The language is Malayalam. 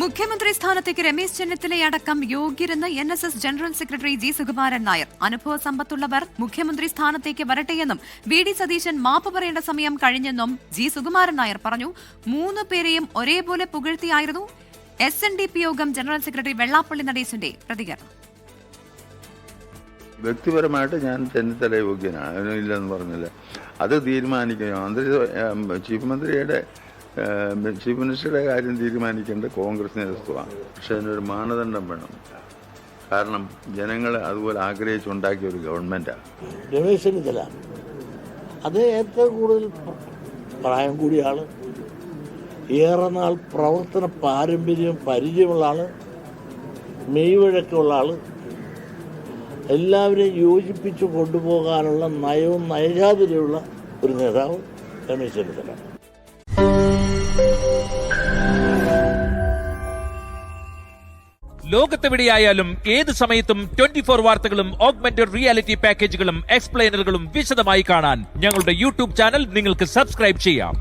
മുഖ്യമന്ത്രി സ്ഥാനത്തേക്ക് രമേശ് ചെന്നിത്തലയടക്കം യോഗ്യരെന്ന് NSS general secretary G Sukumaran Nair. അനുഭവ സമ്പത്തുള്ളവർ മുഖ്യമന്ത്രി സ്ഥാനത്തേക്ക് വരട്ടെയെന്നും VD സതീശൻ മാപ്പ് പറയേണ്ട സമയം കഴിഞ്ഞെന്നും ജി സുകുമാരൻ നായർ പറഞ്ഞു. 3 പേരെയും ഒരേപോലെ പുകഴ്ത്തിയായിരുന്നു SNDP യോഗം ജനറൽ സെക്രട്ടറി വെള്ളാപ്പള്ളി നടേശന്റെ പ്രതികരണം. വ്യക്തിപരമായിട്ട് ഞാൻ ചെന്നിത്തല യോഗ്യനാണ്, ഇല്ലെന്ന് പറഞ്ഞില്ല. അത് തീരുമാനിക്കുക ചീഫ് മിനിസ്റ്ററുടെ കാര്യം തീരുമാനിക്കേണ്ടത് കോൺഗ്രസ് നേതൃത്വമാണ്. പക്ഷെ അതിനൊരു മാനദണ്ഡം വേണം. കാരണം ജനങ്ങൾ അതുപോലെ ആഗ്രഹിച്ചുണ്ടാക്കിയ ഒരു ഗവൺമെൻറ്റാണ്. രമേശ് ചെന്നിത്തല അത് ഏറ്റവും കൂടുതൽ പ്രായം കൂടിയ ആൾ, ഏറെ നാൾ പ്രവർത്തന പാരമ്പര്യം പരിചയമുള്ള ആൾ, മെയ്വഴക്കമുള്ള ആൾ, എല്ലാവരെയും യോജിപ്പിച്ചു കൊണ്ടുപോകാനുള്ള നയവും നയജാതിരയുള്ള ഒരു നേതാവ് രമേശ് ചെന്നിത്തല. ലോകത്തെവിടെയായാലും ഏത് സമയത്തും 24 വാർത്തകളും ഓഗ്മെന്റഡ് റിയാലിറ്റി പാക്കേജുകളും എക്സ്പ്ലെയിനറുകളും വിശദമായി കാണാൻ ഞങ്ങളുടെ YouTube ചാനൽ നിങ്ങൾക്ക് സബ്സ്ക്രൈബ് ചെയ്യാം.